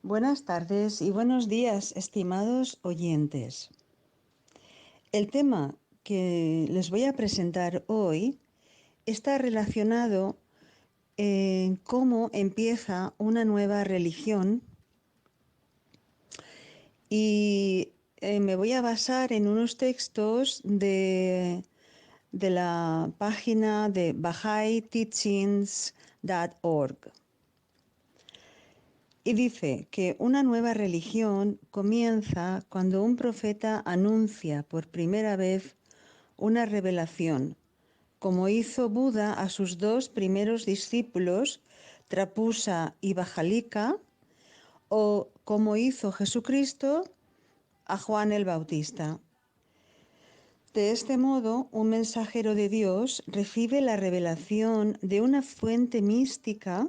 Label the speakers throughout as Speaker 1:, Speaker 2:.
Speaker 1: Buenas tardes y buenos días, estimados oyentes. El tema que les voy a presentar hoy está relacionado en cómo empieza una nueva religión y me voy a basar en unos textos de la página de BahaiTeachings.org. Y dice que una nueva religión comienza cuando un profeta anuncia por primera vez una revelación, como hizo Buda a sus dos primeros discípulos, Trapusa y Bajalika, o como hizo Jesucristo a Juan el Bautista. De este modo, un mensajero de Dios recibe la revelación de una fuente mística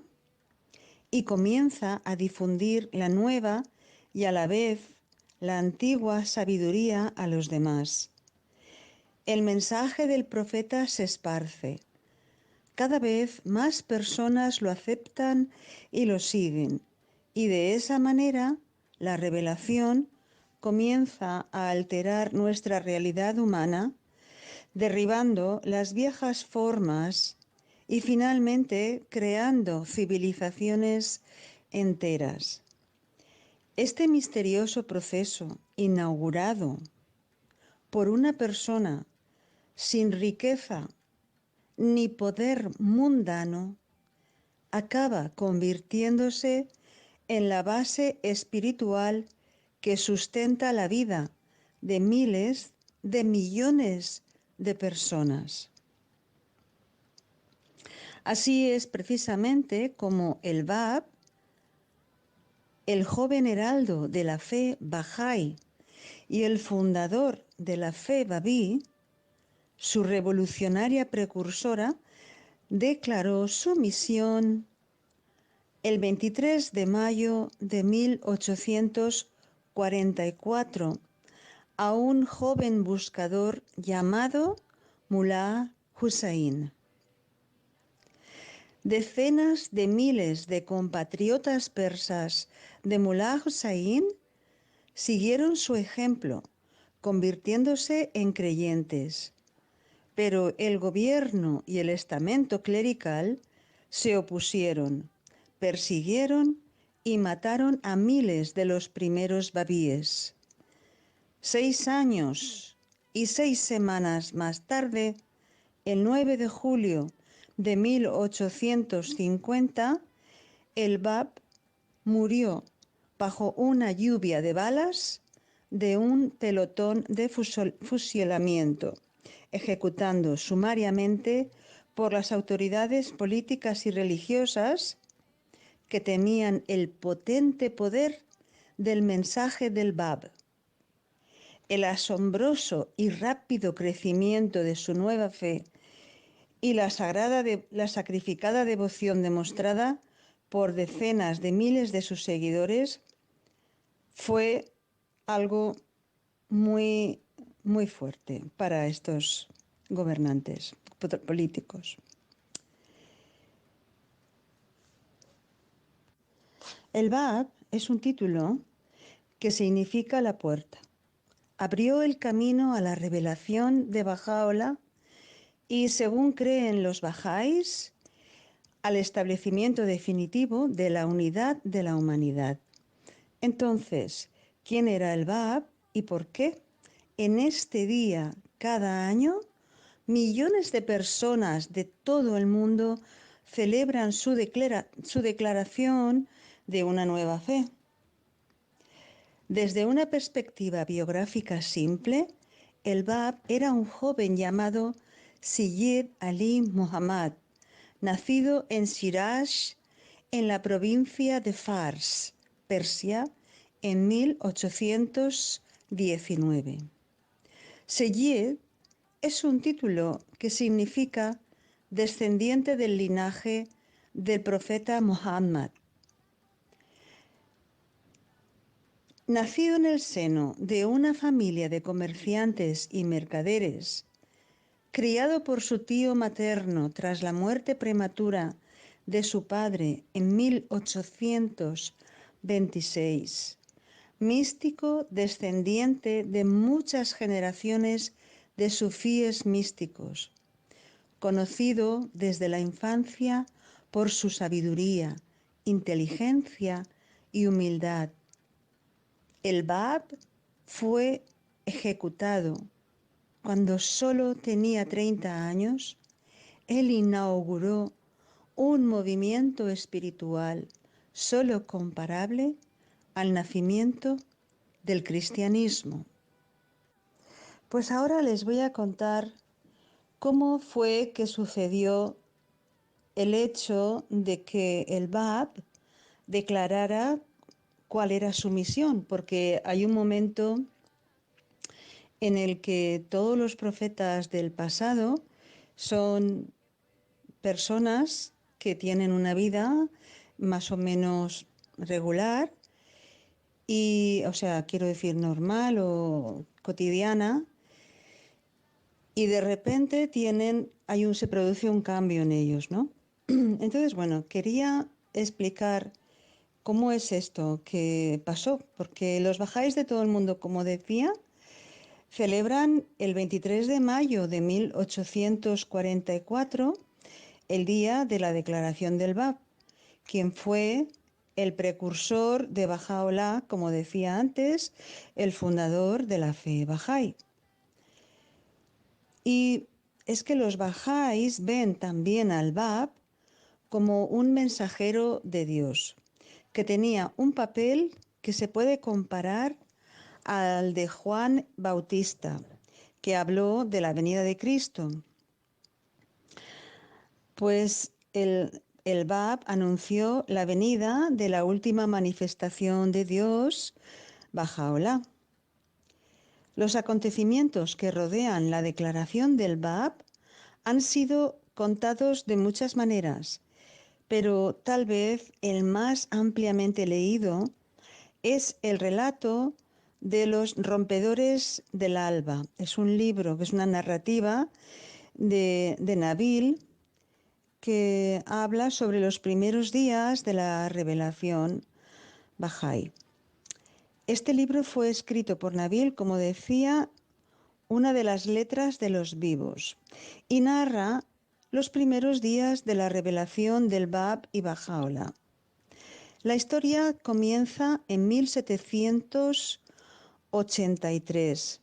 Speaker 1: y comienza a difundir la nueva y a la vez la antigua sabiduría a los demás. El mensaje del profeta se esparce. Cada vez más personas lo aceptan y lo siguen, y de esa manera la revelación comienza a alterar nuestra realidad humana, derribando las viejas formas y finalmente creando civilizaciones enteras. Este misterioso proceso, inaugurado por una persona sin riqueza ni poder mundano, acaba convirtiéndose en la base espiritual que sustenta la vida de miles de millones de personas. Así es precisamente como el Bab, el joven heraldo de la fe Bahá'í y el fundador de la fe Babí, su revolucionaria precursora, declaró su misión el 23 de mayo de 1844 a un joven buscador llamado Mullah Hussain. Decenas de miles de compatriotas persas de Mullah Hussain siguieron su ejemplo, convirtiéndose en creyentes. Pero el gobierno y el estamento clerical se opusieron, persiguieron y mataron a miles de los primeros babíes. 6 años y 6 semanas más tarde, el 9 de julio de 1850, el Bab murió bajo una lluvia de balas de un pelotón de fusilamiento, ejecutando sumariamente por las autoridades políticas y religiosas que temían el potente poder del mensaje del Bab. El asombroso y rápido crecimiento de su nueva fe y la sacrificada devoción demostrada por decenas de miles de sus seguidores fue algo muy fuerte para estos gobernantes políticos. El Bab es un título que significa la puerta. Abrió el camino a la revelación de Bahá'u'lláh y, según creen los bahá'ís, al establecimiento definitivo de la unidad de la humanidad. Entonces, ¿quién era el Bab y por qué? En este día, cada año, millones de personas de todo el mundo celebran su declaración de una nueva fe. Desde una perspectiva biográfica simple, el Bab era un joven llamado Sayyid Ali Muhammad, nacido en Shiraz, en la provincia de Fars, Persia, en 1819. Sayyid es un título que significa descendiente del linaje del profeta Muhammad. Nacido en el seno de una familia de comerciantes y mercaderes, criado por su tío materno tras la muerte prematura de su padre en 1800 26, místico descendiente de muchas generaciones de sufíes místicos, conocido desde la infancia por su sabiduría, inteligencia y humildad. El Bab fue ejecutado cuando solo tenía 30 años. Él inauguró un movimiento espiritual solo comparable al nacimiento del cristianismo. Pues ahora les voy a contar cómo fue que sucedió el hecho de que el Bab declarara cuál era su misión, porque hay un momento en el que todos los profetas del pasado son personas que tienen una vida más o menos regular y, o sea, quiero decir normal o cotidiana, y de repente se produce un cambio en ellos, ¿no? Entonces, bueno, quería explicar cómo es esto que pasó, porque los bajáis de todo el mundo, como decía, celebran el 23 de mayo de 1844 el día de la declaración del Bab, quien fue el precursor de Bahá'u'lláh, como decía antes, el fundador de la fe bahá'í. Y es que los bahá'ís ven también al Bab como un mensajero de Dios, que tenía un papel que se puede comparar al de Juan Bautista, que habló de la venida de Cristo. Pues el Bab anunció la venida de la última manifestación de Dios, Bahá'u'lláh. Los acontecimientos que rodean la declaración del Bab han sido contados de muchas maneras, pero tal vez el más ampliamente leído es el relato de los rompedores del alba. Es un libro, que es una narrativa de Nabil, que habla sobre los primeros días de la revelación Bahá'í. Este libro fue escrito por Nabil, como decía, una de las letras de los vivos, y narra los primeros días de la revelación del Bab y Bahá'u'lláh. La historia comienza en 1783,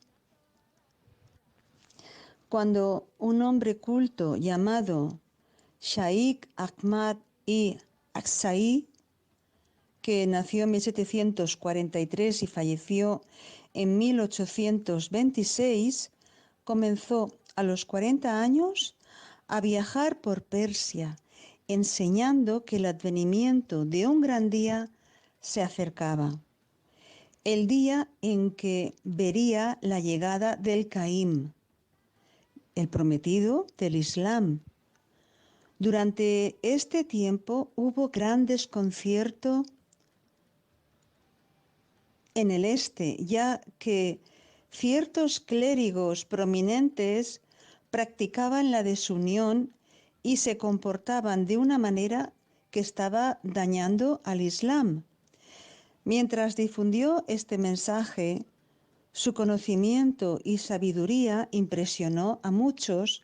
Speaker 1: cuando un hombre culto llamado Shaikh Ahmad i Aksaí, que nació en 1743 y falleció en 1826, comenzó a los 40 años a viajar por Persia, enseñando que el advenimiento de un gran día se acercaba, el día en que vería la llegada del Caim, el prometido del Islam. Durante este tiempo hubo gran desconcierto en el este, ya que ciertos clérigos prominentes practicaban la desunión y se comportaban de una manera que estaba dañando al Islam. Mientras difundió este mensaje, su conocimiento y sabiduría impresionó a muchos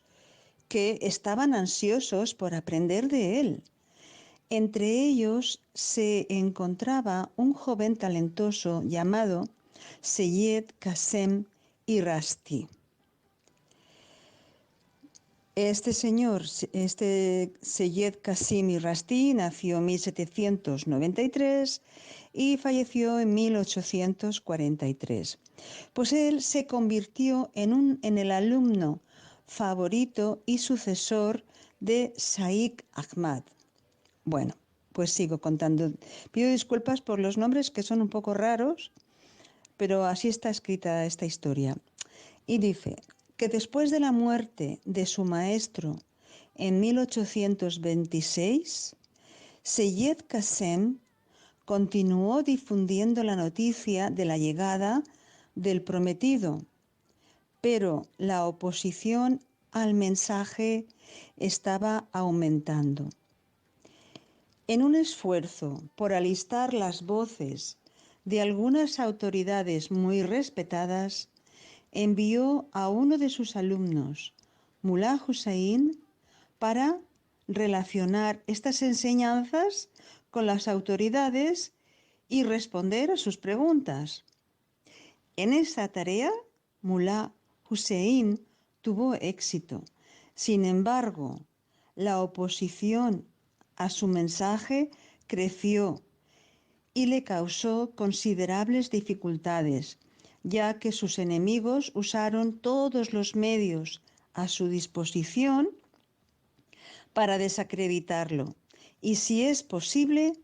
Speaker 1: que estaban ansiosos por aprender de él. Entre ellos se encontraba un joven talentoso llamado Seyyed Qasem Irasti. Este Seyyed Qasem Irasti nació en 1793 y falleció en 1843. Pues él se convirtió en el alumno favorito y sucesor de Shaikh Ahmad. Bueno, pues sigo contando. Pido disculpas por los nombres que son un poco raros, pero así está escrita esta historia. Y dice que después de la muerte de su maestro en 1826, Seyyed Qasem continuó difundiendo la noticia de la llegada del prometido, pero la oposición al mensaje estaba aumentando. En un esfuerzo por alistar las voces de algunas autoridades muy respetadas, envió a uno de sus alumnos, Mullah Hussein, para relacionar estas enseñanzas con las autoridades y responder a sus preguntas. En esa tarea, Mullah Hussein tuvo éxito. Sin embargo, la oposición a su mensaje creció y le causó considerables dificultades, ya que sus enemigos usaron todos los medios a su disposición para desacreditarlo y, si es posible,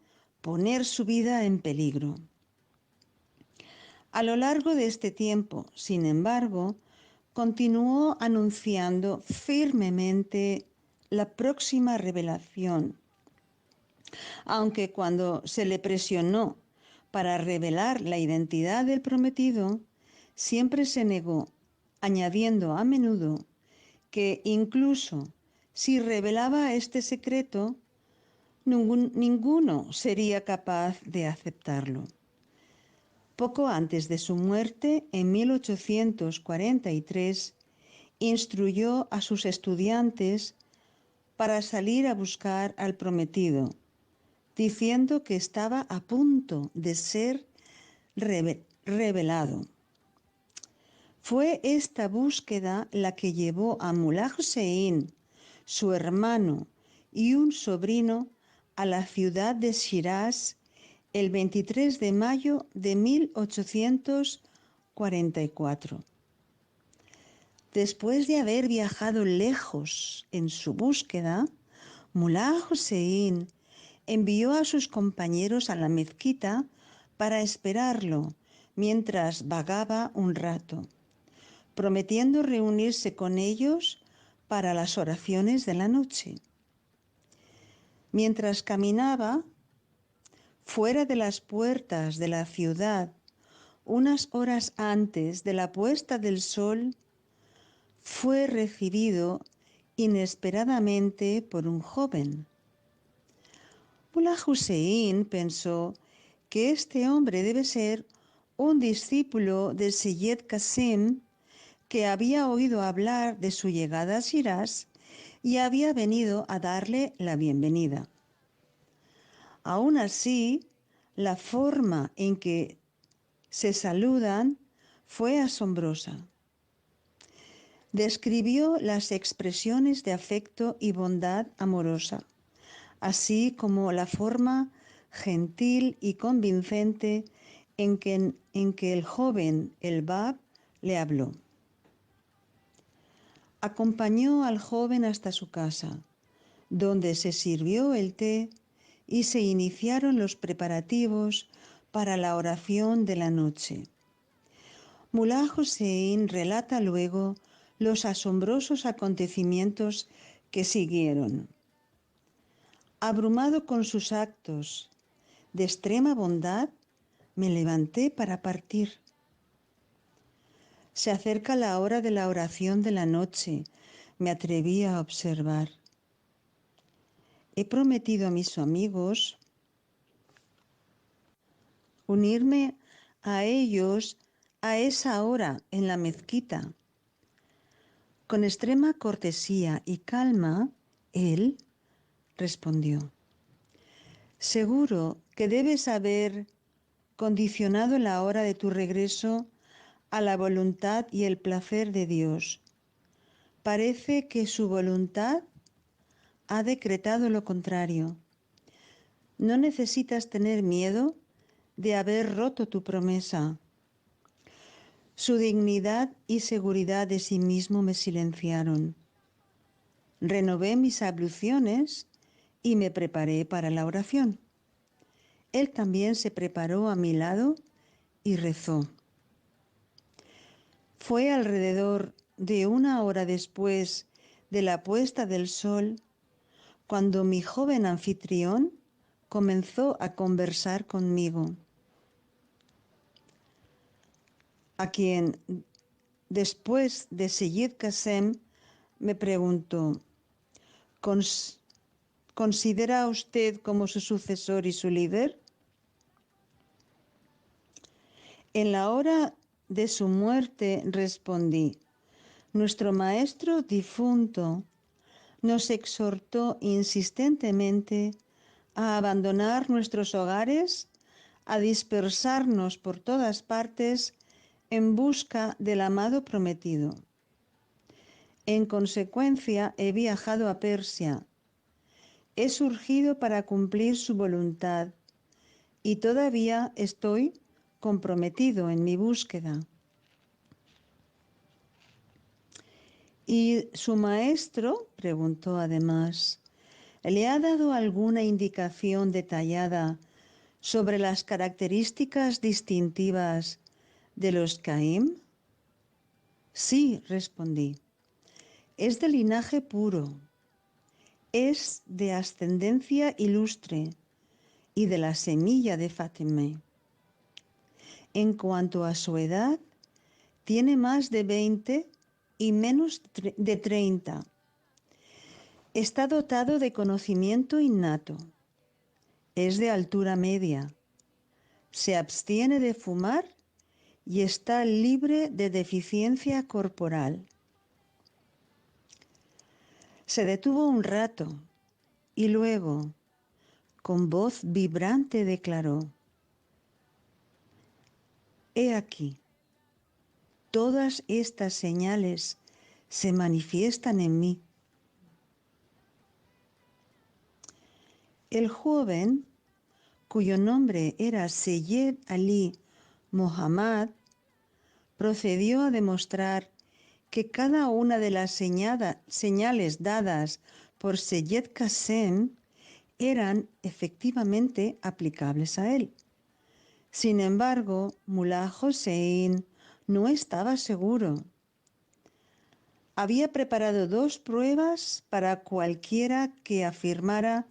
Speaker 1: poner su vida en peligro. A lo largo de este tiempo, sin embargo, continuó anunciando firmemente la próxima revelación, aunque cuando se le presionó para revelar la identidad del prometido, siempre se negó, añadiendo a menudo que incluso si revelaba este secreto, ninguno sería capaz de aceptarlo. Poco antes de su muerte, en 1843, instruyó a sus estudiantes para salir a buscar al prometido, diciendo que estaba a punto de ser revelado. Fue esta búsqueda la que llevó a Mullah Hussein, su hermano y un sobrino a la ciudad de Shiraz el 23 de mayo de 1844. Después de haber viajado lejos en su búsqueda, Mullah Hussein envió a sus compañeros a la mezquita para esperarlo mientras vagaba un rato, prometiendo reunirse con ellos para las oraciones de la noche. Mientras caminaba fuera de las puertas de la ciudad, unas horas antes de la puesta del sol, fue recibido inesperadamente por un joven. Mullah Hussein pensó que este hombre debe ser un discípulo de Seyyed Qasim, que había oído hablar de su llegada a Shiraz y había venido a darle la bienvenida. Aún así, la forma en que se saludan fue asombrosa. Describió las expresiones de afecto y bondad amorosa, así como la forma gentil y convincente en que el joven el Bab le habló. Acompañó al joven hasta su casa, donde se sirvió el té y se iniciaron los preparativos para la oración de la noche. Mullah Hussein relata luego los asombrosos acontecimientos que siguieron. Abrumado con sus actos de extrema bondad, me levanté para partir. Se acerca la hora de la oración de la noche, me atreví a observar. He prometido a mis amigos unirme a ellos a esa hora en la mezquita. Con extrema cortesía y calma, él respondió: seguro que debes haber condicionado la hora de tu regreso a la voluntad y el placer de Dios. Parece que su voluntad ha decretado lo contrario. No necesitas tener miedo de haber roto tu promesa. Su dignidad y seguridad de sí mismo me silenciaron. Renové mis abluciones y me preparé para la oración. Él también se preparó a mi lado y rezó. Fue alrededor de una hora después de la puesta del sol cuando mi joven anfitrión comenzó a conversar conmigo, a quien después de Seyyed Qasim me preguntó: considera a usted como su sucesor y su líder? En la hora de su muerte respondí: nuestro maestro difunto nos exhortó insistentemente a abandonar nuestros hogares, a dispersarnos por todas partes en busca del amado prometido. En consecuencia, he viajado a Persia. He surgido para cumplir su voluntad y todavía estoy comprometido en mi búsqueda. ¿Y su maestro? Preguntó además. ¿Le ha dado alguna indicación detallada sobre las características distintivas de los Caim? Sí, respondí. Es de linaje puro, es de ascendencia ilustre y de la semilla de Fátima. En cuanto a su edad, tiene más de 20 y menos de 30. Está dotado de conocimiento innato. Es de altura media. Se abstiene de fumar y está libre de deficiencia corporal. Se detuvo un rato y luego, con voz vibrante, declaró: He aquí, todas estas señales se manifiestan en mí. El joven, cuyo nombre era Seyyed Ali Muhammad, procedió a demostrar que cada una de las señales dadas por Seyyed Kasem eran efectivamente aplicables a él. Sin embargo, Mullah Hossein no estaba seguro. Había preparado 2 pruebas para cualquiera que afirmara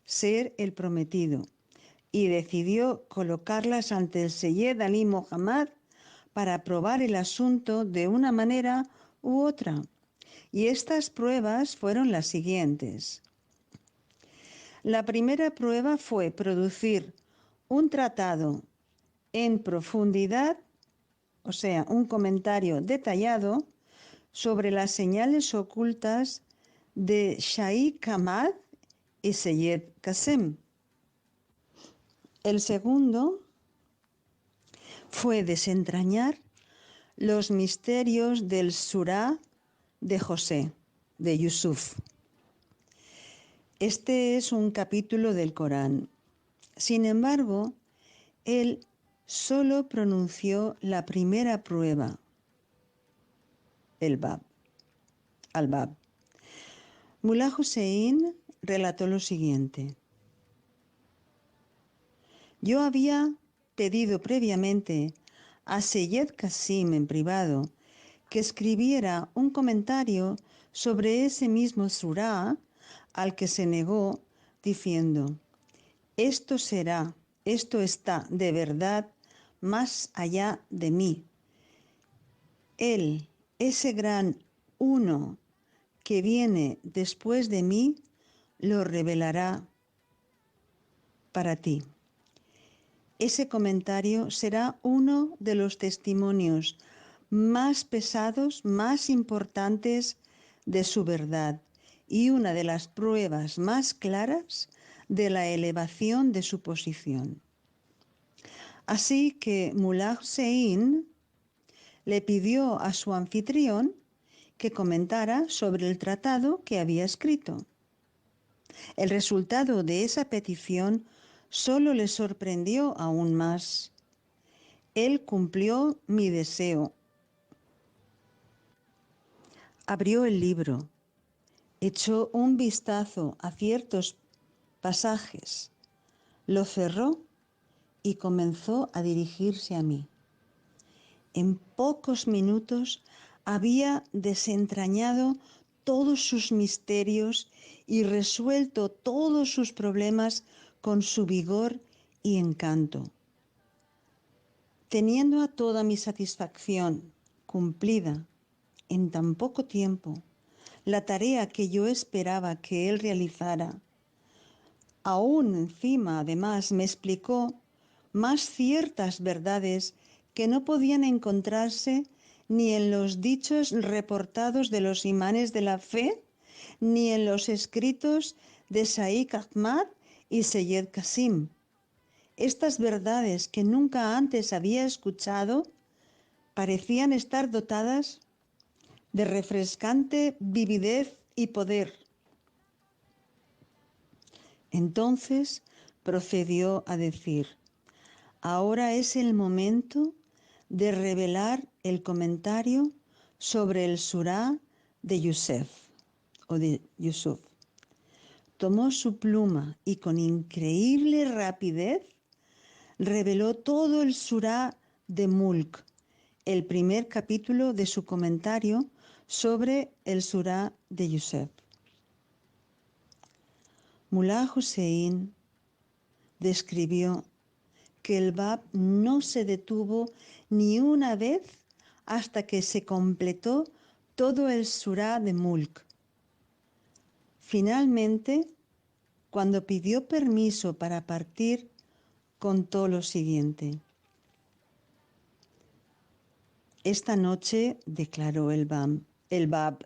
Speaker 1: ser el prometido y decidió colocarlas ante el Seyyed Ali Muhammad para probar el asunto de una manera u otra. Y estas pruebas fueron las siguientes. La primera prueba fue producir un tratado en profundidad, o sea, un comentario detallado sobre las señales ocultas de Shaikh Ahmad y Seyyed Kasem. El segundo fue desentrañar los misterios del Surá de José, de Yusuf. Este es un capítulo del Corán. Sin embargo, él solo pronunció la primera prueba, el Bab, al-Bab. Mullah Hussein relató lo siguiente. Yo había pedido previamente a Seyyed Kasem en privado que escribiera un comentario sobre ese mismo surá, al que se negó diciendo: esto está de verdad más allá de mí. Él, ese gran uno que viene después de mí, lo revelará para ti. Ese comentario será uno de los testimonios más pesados, más importantes de su verdad y una de las pruebas más claras de la elevación de su posición. Así que Mullah Hussein le pidió a su anfitrión que comentara sobre el tratado que había escrito. El resultado de esa petición solo le sorprendió aún más. Él cumplió mi deseo. Abrió el libro, echó un vistazo a ciertos pasajes, lo cerró y comenzó a dirigirse a mí. En pocos minutos había desentrañado todos sus misterios y resuelto todos sus problemas con su vigor y encanto. Teniendo a toda mi satisfacción cumplida en tan poco tiempo la tarea que yo esperaba que él realizara, Aún encima, además, me explicó más ciertas verdades que no podían encontrarse ni en los dichos reportados de los imanes de la fe, ni en los escritos de Shaikh Ahmad y Seyed Qasim. Estas verdades que nunca antes había escuchado parecían estar dotadas de refrescante vividez y poder. Entonces procedió a decir: ahora es el momento de revelar el comentario sobre el surá de Yusuf. Tomó su pluma y con increíble rapidez reveló todo el surá de Mulk, el primer capítulo de su comentario sobre el surá de Yusuf. Mullah Hussein describió que el Bab no se detuvo ni una vez hasta que se completó todo el surá de Mulk. Finalmente, cuando pidió permiso para partir, contó lo siguiente: esta noche, declaró el Bab,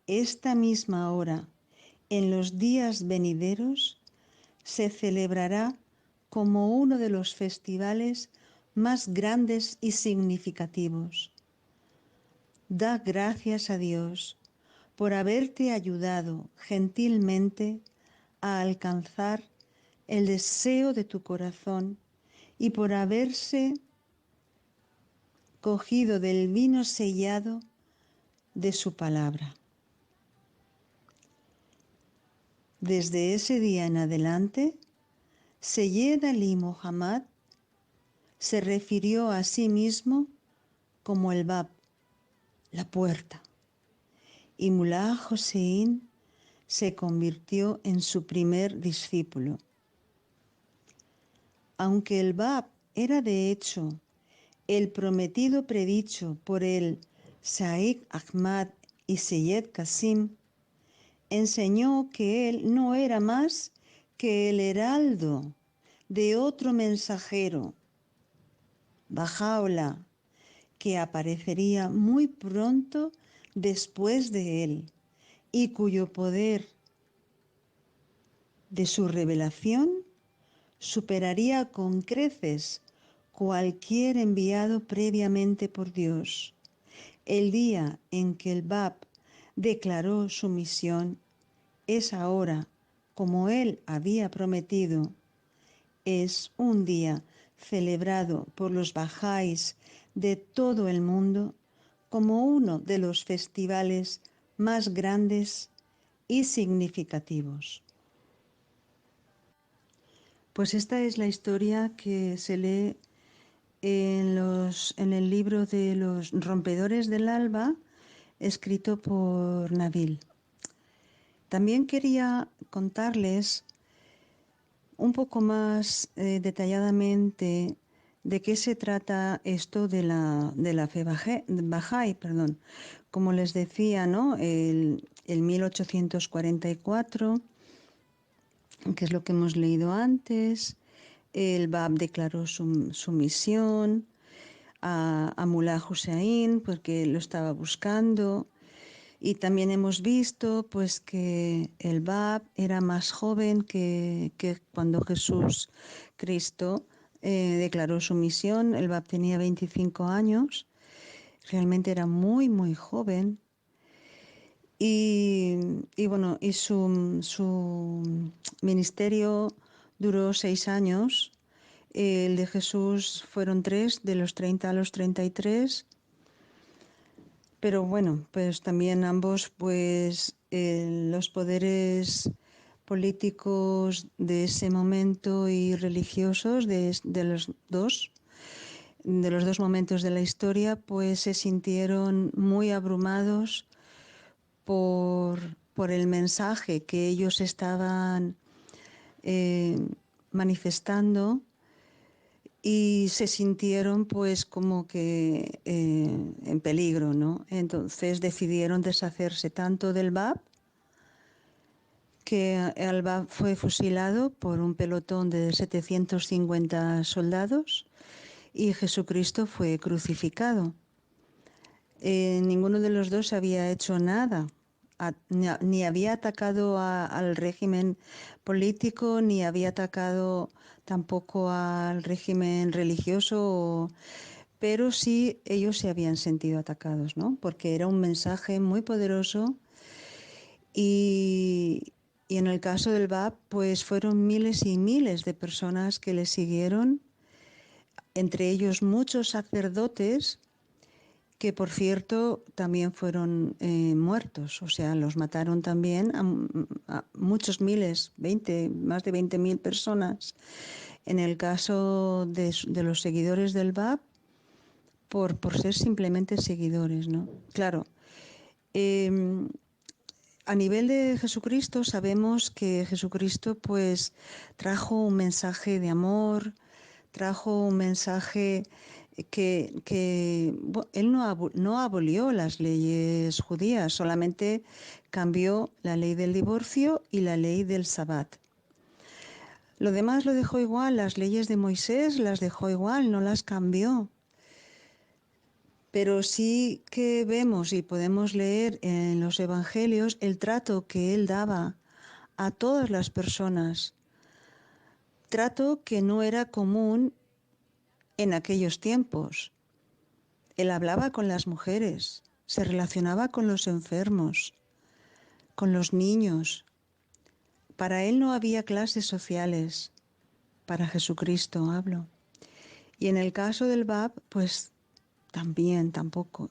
Speaker 1: esta misma hora, en los días venideros, se celebrará como uno de los festivales más grandes y significativos. Da gracias a Dios por haberte ayudado gentilmente a alcanzar el deseo de tu corazón y por haberse cogido del vino sellado de su palabra. Desde ese día en adelante, Seyed Ali Muhammad se refirió a sí mismo como el Bab, la puerta, y Mullah Hussein se convirtió en su primer discípulo. Aunque el Bab era de hecho el prometido predicho por el Shaikh Ahmad y Seyed Qasim, enseñó que él no era más que el heraldo de otro mensajero, Baha'u'llah, que aparecería muy pronto después de él y cuyo poder de su revelación superaría con creces cualquier enviado previamente por Dios. El día en que el Bab declaró su misión es ahora, como él había prometido. Es un día celebrado por los bahá'ís de todo el mundo como uno de los festivales más grandes y significativos. Pues esta es la historia que se lee en el libro de los rompedores del alba, escrito por Nabil. También quería contarles un poco más detalladamente de qué se trata esto de la fe Bahá'í. Como les decía, ¿no? El 1844, que es lo que hemos leído antes, el Bab declaró su misión a Mullah Hussein porque lo estaba buscando. Y también hemos visto pues que el Bab era más joven que cuando Jesús Cristo declaró su misión. El Bab tenía 25 años, realmente era muy, muy joven. Y bueno, y su ministerio duró 6 años. El de Jesús fueron 3, de los 30 a los 33. Pero bueno, pues también ambos, pues los poderes políticos de ese momento y religiosos de los dos momentos de la historia, pues se sintieron muy abrumados por el mensaje que ellos estaban manifestando, y se sintieron pues como que en peligro, ¿no? Entonces decidieron deshacerse tanto del Bab que Al-Bab fue fusilado por un pelotón de 750 soldados y Jesucristo fue crucificado. Ninguno de los dos había hecho nada, ni había atacado al régimen político, ni había atacado tampoco al régimen religioso, pero sí ellos se habían sentido atacados, ¿no? Porque era un mensaje muy poderoso y en el caso del Bab, pues fueron miles y miles de personas que le siguieron, entre ellos muchos sacerdotes que por cierto también fueron muertos, o sea, los mataron también a muchos miles, más de 20.000 personas. En el caso de los seguidores del Bab, por ser simplemente seguidores, ¿no? Claro, eh, a nivel de Jesucristo sabemos que Jesucristo pues trajo un mensaje de amor, trajo un mensaje que él no abolió las leyes judías, solamente cambió la ley del divorcio y la ley del sabbat. Lo demás lo dejó igual, las leyes de Moisés las dejó igual, no las cambió. Pero sí que vemos y podemos leer en los evangelios el trato que él daba a todas las personas, trato que no era común en aquellos tiempos. Él hablaba con las mujeres, se relacionaba con los enfermos, con los niños. Para él no había clases sociales, para Jesucristo hablo. Y en el caso del Bab, pues también, tampoco.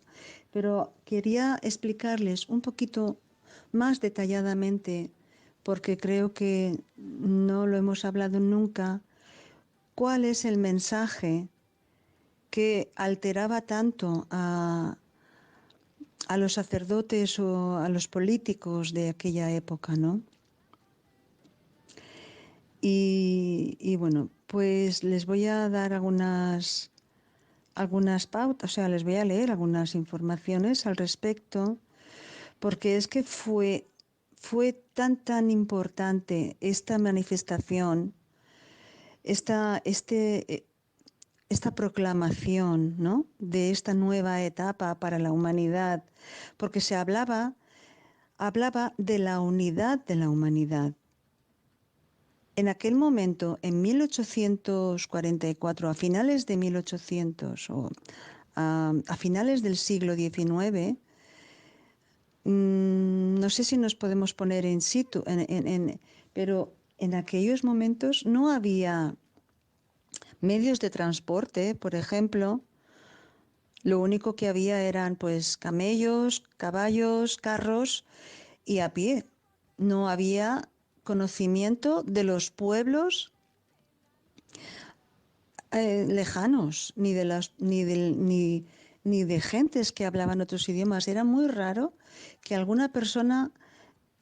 Speaker 1: Pero quería explicarles un poquito más detalladamente, porque creo que no lo hemos hablado nunca, cuál es el mensaje que alteraba tanto a los sacerdotes o a los políticos de aquella época, ¿no? Y bueno, pues les voy a dar algunas pautas, o sea, les voy a leer algunas informaciones al respecto, porque es que fue tan importante esta manifestación, esta, este, esta proclamación, ¿no?, de esta nueva etapa para la humanidad, porque se hablaba de la unidad de la humanidad. En aquel momento, en 1844, a finales de 1800 o a finales del siglo XIX, no sé si nos podemos poner in situ, pero en aquellos momentos no había medios de transporte, por ejemplo. Lo único que había eran pues camellos, caballos, carros y a pie. No había conocimiento de los pueblos lejanos, ni de gentes que hablaban otros idiomas. Era muy raro que alguna persona,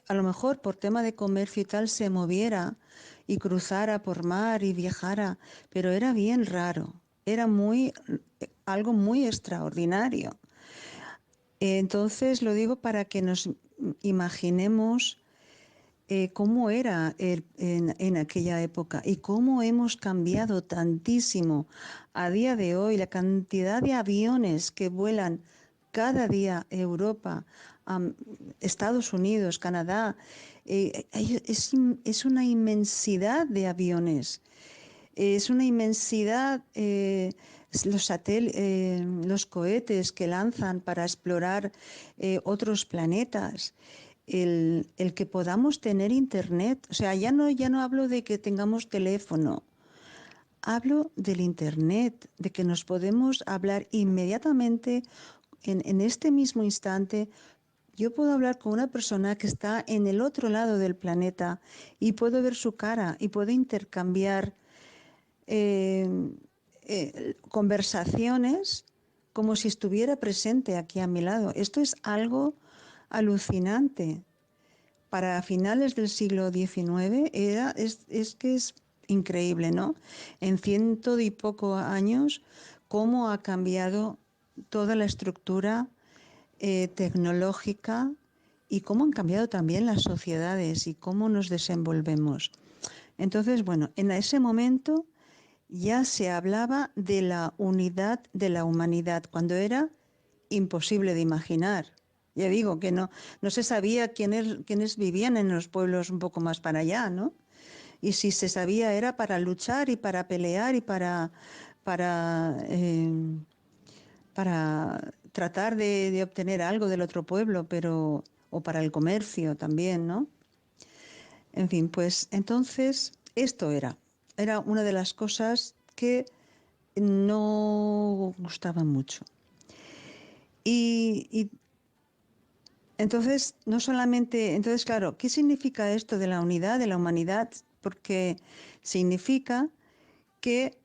Speaker 1: a lo mejor por tema de comercio y tal, se moviera y cruzara por mar y viajara, pero era bien raro, era algo muy extraordinario. Entonces lo digo para que nos imaginemos cómo era en aquella época y cómo hemos cambiado tantísimo a día de hoy, la cantidad de aviones que vuelan cada día a Europa, a Estados Unidos, Canadá, es una inmensidad de aviones, es una inmensidad, los cohetes que lanzan para explorar otros planetas. El que podamos tener internet, o sea, ya no hablo de que tengamos teléfono, hablo del internet, de que nos podemos hablar inmediatamente en este mismo instante. Yo puedo hablar con una persona que está en el otro lado del planeta y puedo ver su cara y puedo intercambiar conversaciones como si estuviera presente aquí a mi lado. Esto es algo alucinante. Para finales del siglo XIX es que es increíble, ¿no? En 100 y poco años, cómo ha cambiado toda la estructura tecnológica y cómo han cambiado también las sociedades y cómo nos desenvolvemos. Entonces, bueno, en ese momento ya se hablaba de la unidad de la humanidad, cuando era imposible de imaginar. Ya digo que no se sabía quiénes vivían en los pueblos un poco más para allá, ¿no? Y si se sabía era para luchar y para pelear y para, eh, para tratar de obtener algo del otro pueblo, pero o para el comercio también, ¿no? En fin, pues entonces esto era una de las cosas que no gustaba mucho. Y entonces, no solamente, entonces, claro, ¿qué significa esto de la unidad, de la humanidad? Porque significa que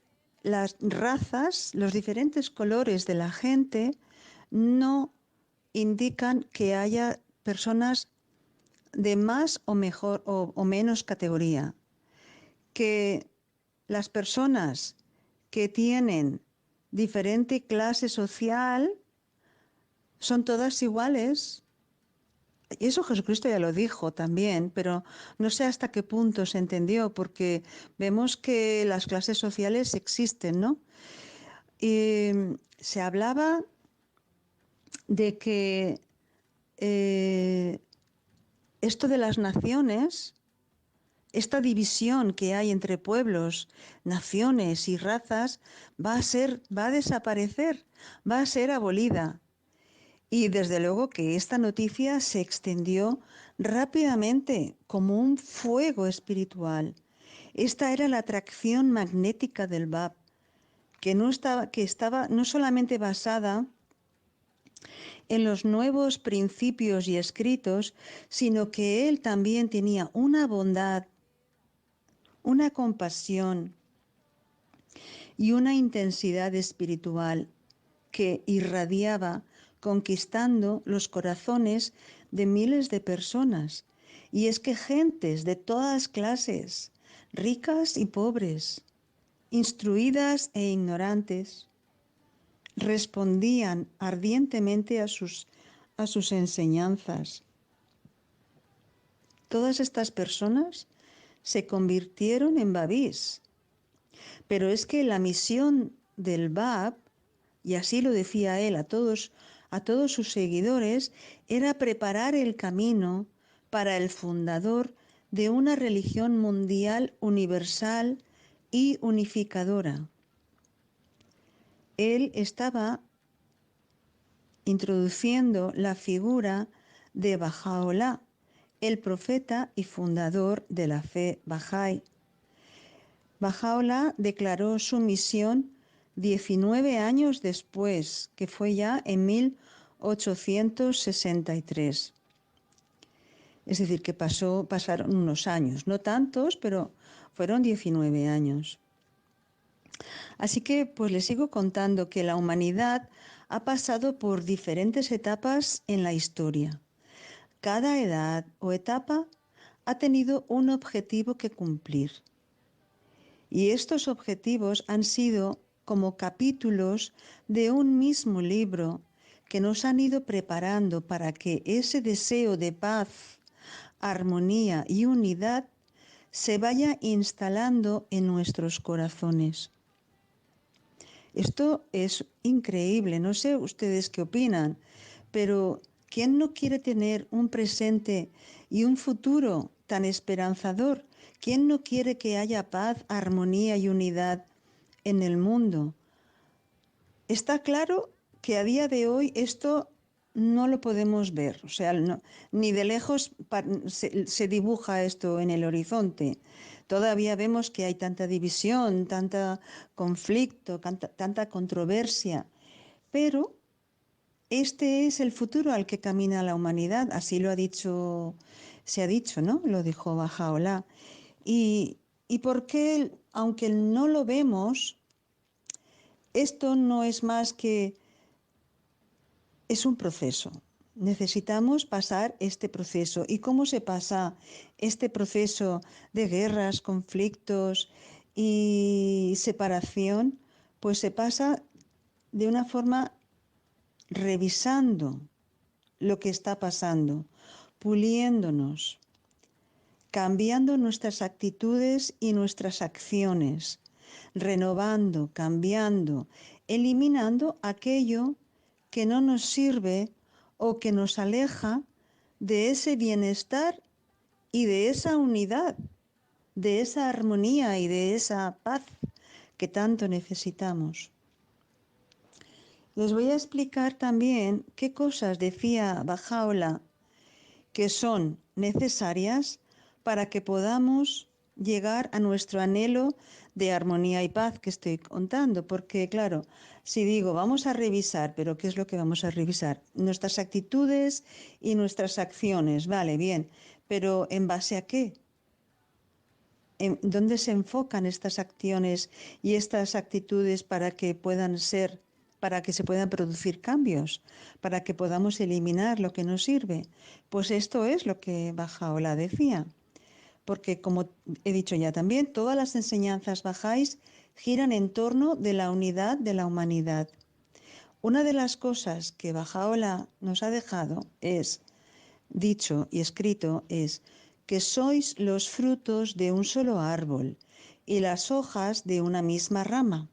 Speaker 1: las razas, los diferentes colores de la gente, no indican que haya personas de más o mejor o menos categoría, que las personas que tienen diferente clase social son todas iguales. Y eso Jesucristo ya lo dijo también, pero no sé hasta qué punto se entendió, porque vemos que las clases sociales existen, ¿no? Y se hablaba de que esto de las naciones, esta división que hay entre pueblos, naciones y razas, va a desaparecer, va a ser abolida. Y desde luego que esta noticia se extendió rápidamente como un fuego espiritual. Esta era la atracción magnética del Bab, que estaba no solamente basada en los nuevos principios y escritos, sino que él también tenía una bondad, una compasión y una intensidad espiritual que irradiaba, conquistando los corazones de miles de personas. Y es que gentes de todas clases, ricas y pobres, instruidas e ignorantes, respondían ardientemente a sus enseñanzas. Todas estas personas se convirtieron en babís. Pero es que la misión del Bab, y así lo decía él a todos sus seguidores, era preparar el camino para el fundador de una religión mundial universal y unificadora. Él estaba introduciendo la figura de Baha'u'lláh, el profeta y fundador de la fe Bahá'í. Baha'u'lláh declaró su misión 19 años después, que fue ya en 1863. Es decir, que pasaron unos años, no tantos, pero fueron 19 años. Así que pues les sigo contando que la humanidad ha pasado por diferentes etapas en la historia. Cada edad o etapa ha tenido un objetivo que cumplir. Y estos objetivos han sido como capítulos de un mismo libro que nos han ido preparando para que ese deseo de paz, armonía y unidad se vaya instalando en nuestros corazones. Esto es increíble, no sé ustedes qué opinan, pero ¿quién no quiere tener un presente y un futuro tan esperanzador? ¿Quién no quiere que haya paz, armonía y unidad en el mundo? Está claro que a día de hoy esto no lo podemos ver, o sea, ni de lejos se dibuja esto en el horizonte. Todavía vemos que hay tanta división, tanta conflicto, tanta controversia, pero este es el futuro al que camina la humanidad, así se ha dicho, ¿no? Lo dijo Baha'u'lláh. ¿Y por qué, aunque no lo vemos, esto no es más que es un proceso? Necesitamos pasar este proceso. ¿Y cómo se pasa este proceso de guerras, conflictos y separación? Pues se pasa de una forma revisando lo que está pasando, puliéndonos, cambiando nuestras actitudes y nuestras acciones, renovando, cambiando, eliminando aquello que no nos sirve o que nos aleja de ese bienestar y de esa unidad, de esa armonía y de esa paz que tanto necesitamos. Les voy a explicar también qué cosas decía Bahá'u'lláh que son necesarias para que podamos llegar a nuestro anhelo de armonía y paz que estoy contando, porque claro, si digo vamos a revisar, pero ¿qué es lo que vamos a revisar? Nuestras actitudes y nuestras acciones, vale, bien, pero ¿en base a qué? ¿En dónde se enfocan estas acciones y estas actitudes para que puedan ser, para que se puedan producir cambios, para que podamos eliminar lo que nos sirve? Pues esto es lo que Bahá'u'lláh decía, porque como he dicho ya también, todas las enseñanzas bahá'ís giran en torno de la unidad de la humanidad. Una de las cosas que Bahá'u'lláh nos ha dejado es, dicho y escrito, es que sois los frutos de un solo árbol y las hojas de una misma rama.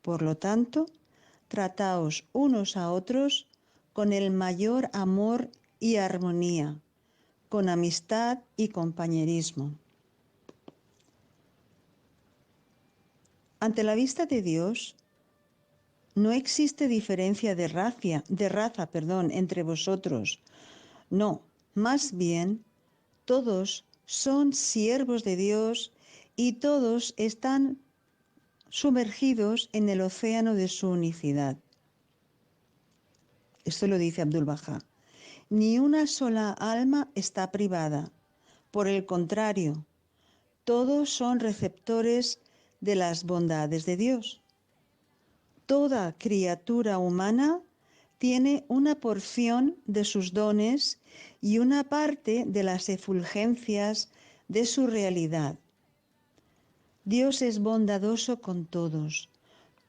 Speaker 1: Por lo tanto, trataos unos a otros con el mayor amor y armonía, con amistad y compañerismo. Ante la vista de Dios, no existe diferencia de raza, entre vosotros. No, más bien, todos son siervos de Dios y todos están sumergidos en el océano de su unicidad. Esto lo dice Abdul Bahá. Ni una sola alma está privada. Por el contrario, todos son receptores de las bondades de Dios. Toda criatura humana tiene una porción de sus dones y una parte de las efulgencias de su realidad. Dios es bondadoso con todos.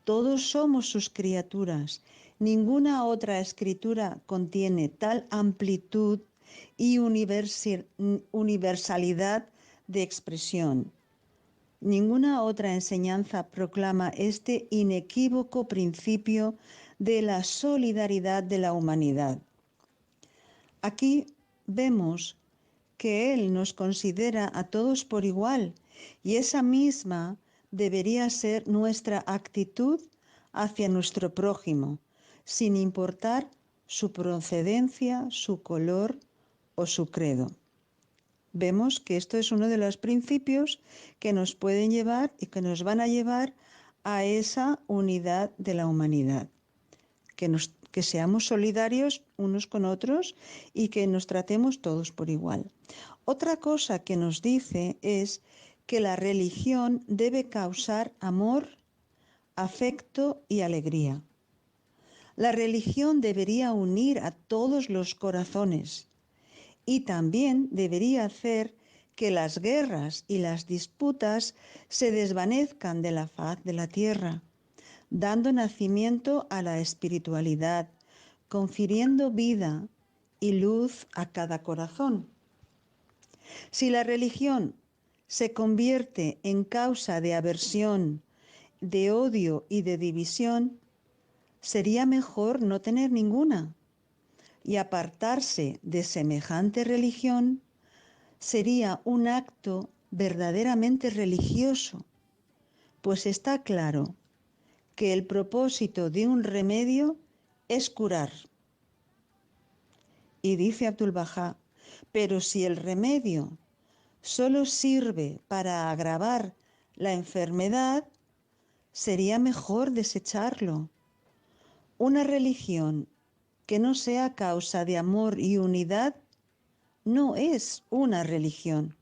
Speaker 1: Todos somos sus criaturas. Ninguna otra escritura contiene tal amplitud y universalidad de expresión. Ninguna otra enseñanza proclama este inequívoco principio de la solidaridad de la humanidad. Aquí vemos que Él nos considera a todos por igual y esa misma debería ser nuestra actitud hacia nuestro prójimo, sin importar su procedencia, su color o su credo. Vemos que esto es uno de los principios que nos pueden llevar y que nos van a llevar a esa unidad de la humanidad, que seamos solidarios unos con otros y que nos tratemos todos por igual. Otra cosa que nos dice es que la religión debe causar amor, afecto y alegría. La religión debería unir a todos los corazones y también debería hacer que las guerras y las disputas se desvanezcan de la faz de la tierra, dando nacimiento a la espiritualidad, confiriendo vida y luz a cada corazón. Si la religión se convierte en causa de aversión, de odio y de división, sería mejor no tener ninguna, y apartarse de semejante religión sería un acto verdaderamente religioso, pues está claro que el propósito de un remedio es curar. Y dice Abdul Bahá, pero si el remedio solo sirve para agravar la enfermedad, sería mejor desecharlo. Una religión que no sea causa de amor y unidad no es una religión.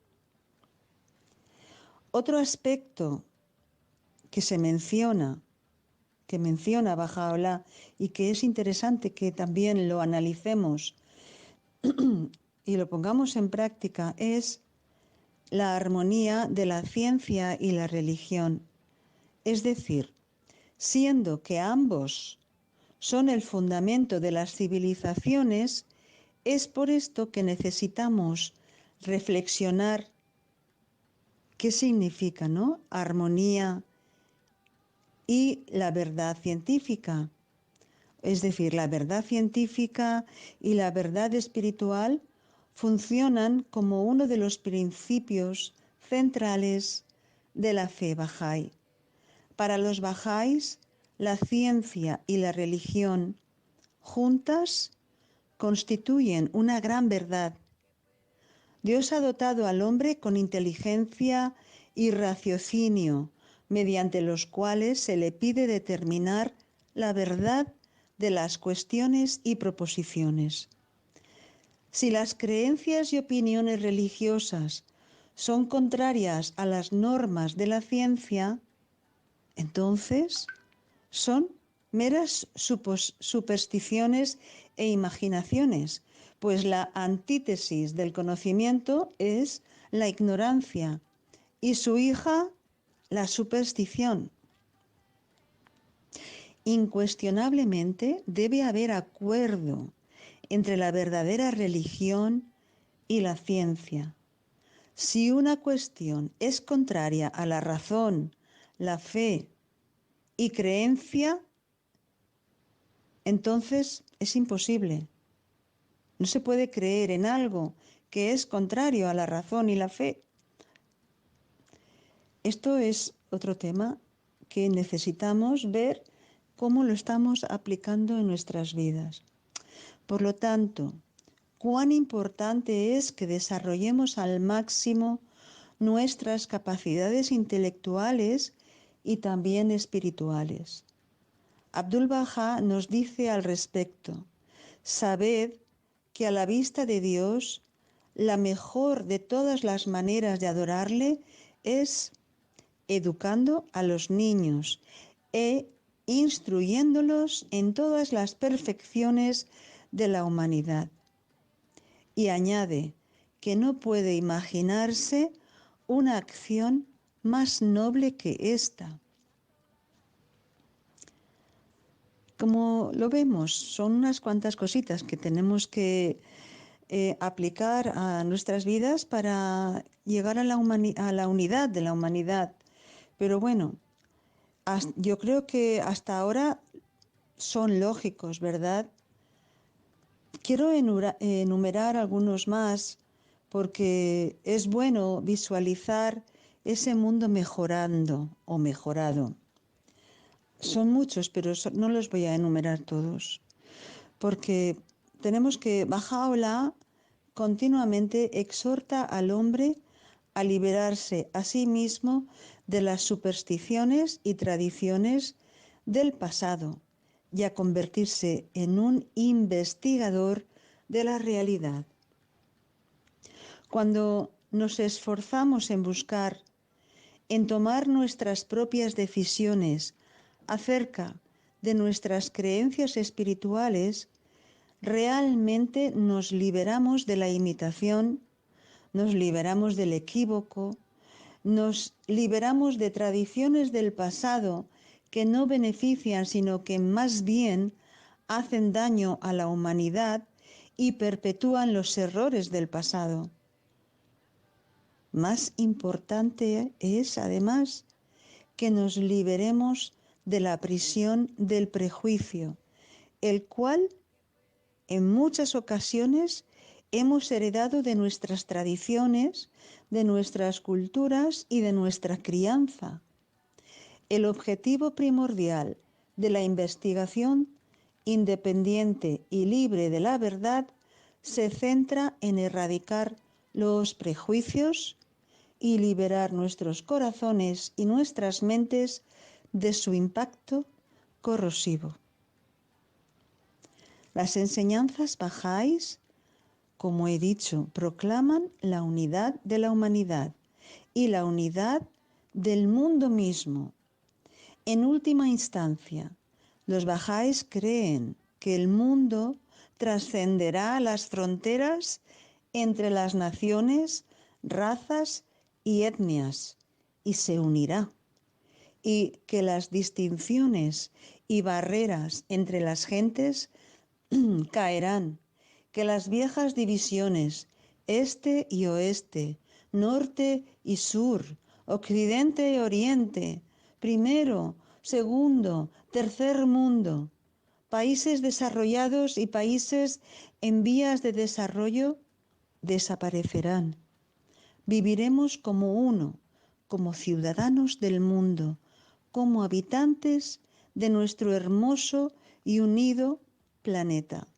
Speaker 1: Otro aspecto que menciona Bahá'u'lláh y que es interesante que también lo analicemos y lo pongamos en práctica es la armonía de la ciencia y la religión. Es decir, siendo que ambos son el fundamento de las civilizaciones, Es por esto que necesitamos reflexionar qué significa, ¿no? Armonía y la verdad científica. Es decir, la verdad científica y la verdad espiritual funcionan como uno de los principios centrales de la fe Bahá'í. Para los Bahá'ís, la ciencia y la religión juntas constituyen una gran verdad. Dios ha dotado al hombre con inteligencia y raciocinio, mediante los cuales se le pide determinar la verdad de las cuestiones y proposiciones. Si las creencias y opiniones religiosas son contrarias a las normas de la ciencia, entonces son meras supersticiones e imaginaciones, pues la antítesis del conocimiento es la ignorancia y su hija, la superstición. Incuestionablemente debe haber acuerdo entre la verdadera religión y la ciencia. Si una cuestión es contraria a la razón, la fe y creencia, entonces es imposible. No se puede creer en algo que es contrario a la razón y la fe. Esto es otro tema que necesitamos ver cómo lo estamos aplicando en nuestras vidas. Por lo tanto, cuán importante es que desarrollemos al máximo nuestras capacidades intelectuales y también espirituales. Abdul-Bahá nos dice al respecto: sabed que a la vista de Dios, la mejor de todas las maneras de adorarle es educando a los niños e instruyéndolos en todas las perfecciones de la humanidad. Y añade que no puede imaginarse una acción más noble que esta. Como lo vemos, son unas cuantas cositas que tenemos que aplicar a nuestras vidas para llegar a la unidad de la humanidad. Pero bueno, yo creo que hasta ahora son lógicos, ¿verdad? Quiero enumerar algunos más porque es bueno visualizar ese mundo mejorando o mejorado. Son muchos, pero no los voy a enumerar todos, porque tenemos que Bahá'u'lláh continuamente exhorta al hombre a liberarse a sí mismo de las supersticiones y tradiciones del pasado y a convertirse en un investigador de la realidad. Cuando nos esforzamos en tomar nuestras propias decisiones acerca de nuestras creencias espirituales, realmente nos liberamos de la imitación, nos liberamos del equívoco, nos liberamos de tradiciones del pasado que no benefician, sino que más bien hacen daño a la humanidad y perpetúan los errores del pasado. Más importante es, además, que nos liberemos de la prisión del prejuicio, el cual en muchas ocasiones hemos heredado de nuestras tradiciones, de nuestras culturas y de nuestra crianza. El objetivo primordial de la investigación independiente y libre de la verdad se centra en erradicar los prejuicios y liberar nuestros corazones y nuestras mentes de su impacto corrosivo. Las enseñanzas bahá'ís, como he dicho, proclaman la unidad de la humanidad y la unidad del mundo mismo. En última instancia, los bahá'ís creen que el mundo trascenderá las fronteras entre las naciones, razas y etnias y se unirá, y que las distinciones y barreras entre las gentes caerán, que las viejas divisiones, este y oeste, norte y sur, occidente y oriente, primero, segundo, tercer mundo, países desarrollados y países en vías de desarrollo desaparecerán. Viviremos como uno, como ciudadanos del mundo, como habitantes de nuestro hermoso y unido planeta.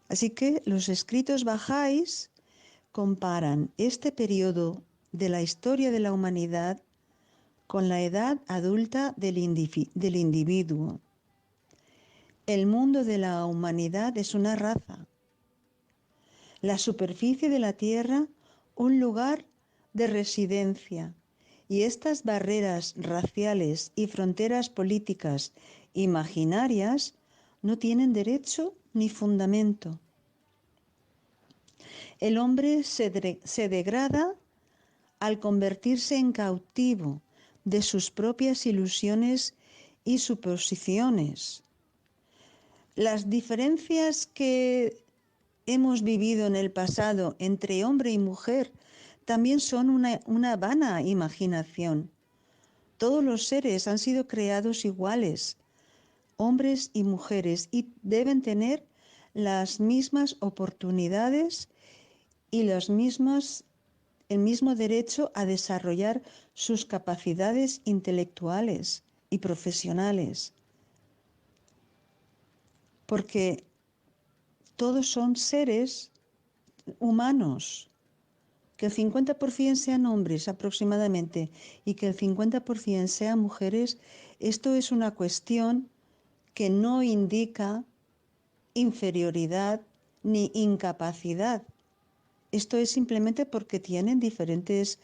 Speaker 1: Así que los escritos bahá'ís comparan este periodo de la historia de la humanidad con la edad adulta del individuo. El mundo de la humanidad es una raza, la superficie de la Tierra un lugar de residencia, y estas barreras raciales y fronteras políticas imaginarias no tienen derecho ni fundamento. El hombre se degrada al convertirse en cautivo de sus propias ilusiones y suposiciones. Las diferencias que hemos vivido en el pasado entre hombre y mujer también son una vana imaginación. Todos los seres han sido creados iguales, hombres y mujeres, y deben tener las mismas oportunidades y el mismo derecho a desarrollar sus capacidades intelectuales y profesionales. Porque todos son seres humanos. Que el 50% sean hombres aproximadamente y que el 50% sean mujeres, esto es una cuestión que no indica inferioridad ni incapacidad. Esto es simplemente porque tienen diferentes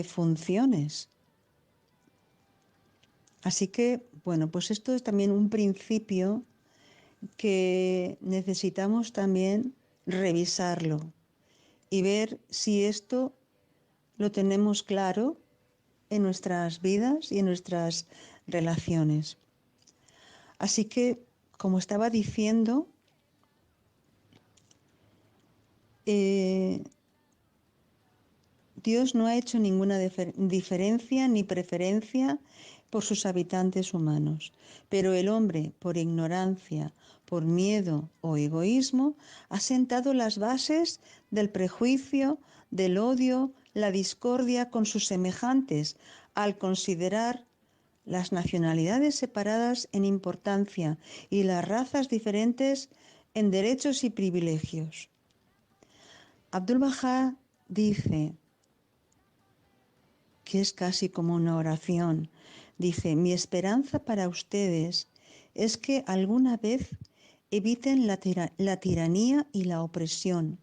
Speaker 1: funciones. Así que, bueno, pues esto es también un principio que necesitamos también revisarlo y ver si esto lo tenemos claro en nuestras vidas y en nuestras relaciones. Así que, como estaba diciendo, Dios no ha hecho ninguna diferencia ni preferencia por sus habitantes humanos, pero el hombre, por ignorancia, por miedo o egoísmo, ha sentado las bases del prejuicio, del odio, la discordia con sus semejantes, al considerar las nacionalidades separadas en importancia y las razas diferentes en derechos y privilegios. Abdu'l-Bahá dice, que es casi como una oración, dice: mi esperanza para ustedes es que alguna vez eviten la tiranía y la opresión.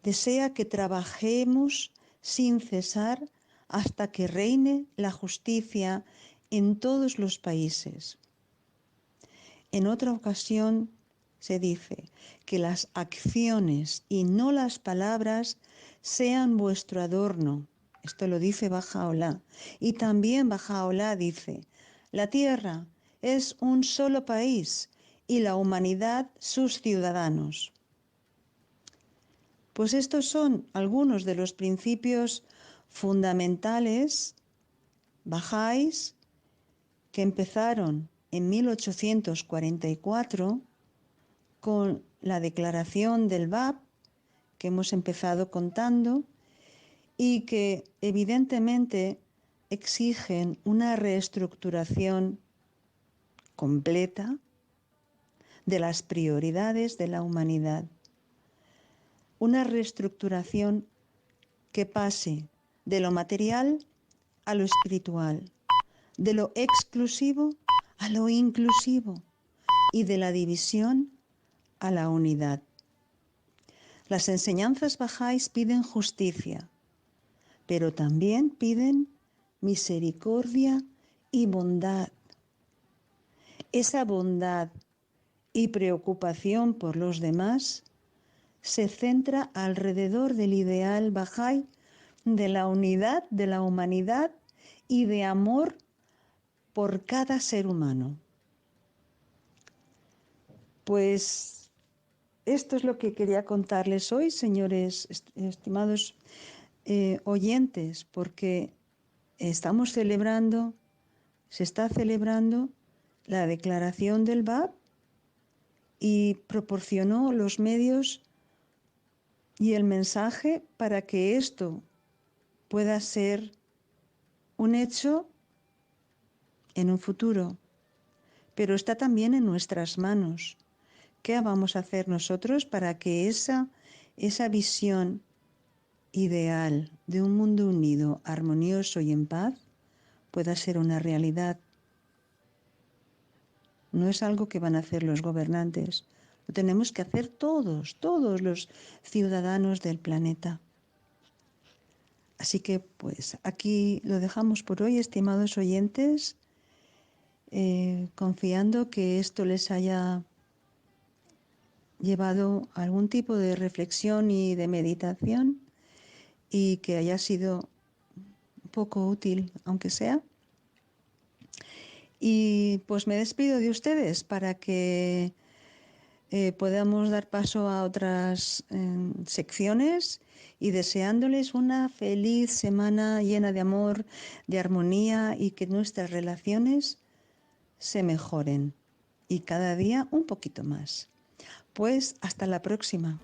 Speaker 1: Desea que trabajemos sin cesar hasta que reine la justicia en todos los países. En otra ocasión se dice que las acciones y no las palabras sean vuestro adorno. Esto lo dice Baha'u'lláh. Y también Baha'u'lláh dice: la tierra es un solo país y la humanidad sus ciudadanos. Pues estos son algunos de los principios fundamentales bahá'ís que empezaron en 1844 con la declaración del Bab que hemos empezado contando y que evidentemente exigen una reestructuración completa de las prioridades de la humanidad. Una reestructuración que pase de lo material a lo espiritual, de lo exclusivo a lo inclusivo y de la división a la unidad. Las enseñanzas bahá'ís piden justicia, pero también piden misericordia y bondad. Esa bondad y preocupación por los demás se centra alrededor del ideal bahá'í de la unidad de la humanidad y de amor por cada ser humano. Pues esto es lo que quería contarles hoy, señores, estimados oyentes, porque estamos celebrando, se está celebrando la declaración del BAP y proporcionó los medios y el mensaje para que esto pueda ser un hecho en un futuro, pero está también en nuestras manos. ¿Qué vamos a hacer nosotros para que esa visión ideal de un mundo unido, armonioso y en paz pueda ser una realidad? No es algo que van a hacer los gobernantes, lo tenemos que hacer todos los ciudadanos del planeta. Así que pues aquí lo dejamos por hoy, estimados oyentes, confiando que esto les haya llevado a algún tipo de reflexión y de meditación y que haya sido un poco útil, aunque sea. Y pues me despido de ustedes para que podamos dar paso a otras secciones y deseándoles una feliz semana llena de amor, de armonía y que nuestras relaciones se mejoren y cada día un poquito más. Pues hasta la próxima.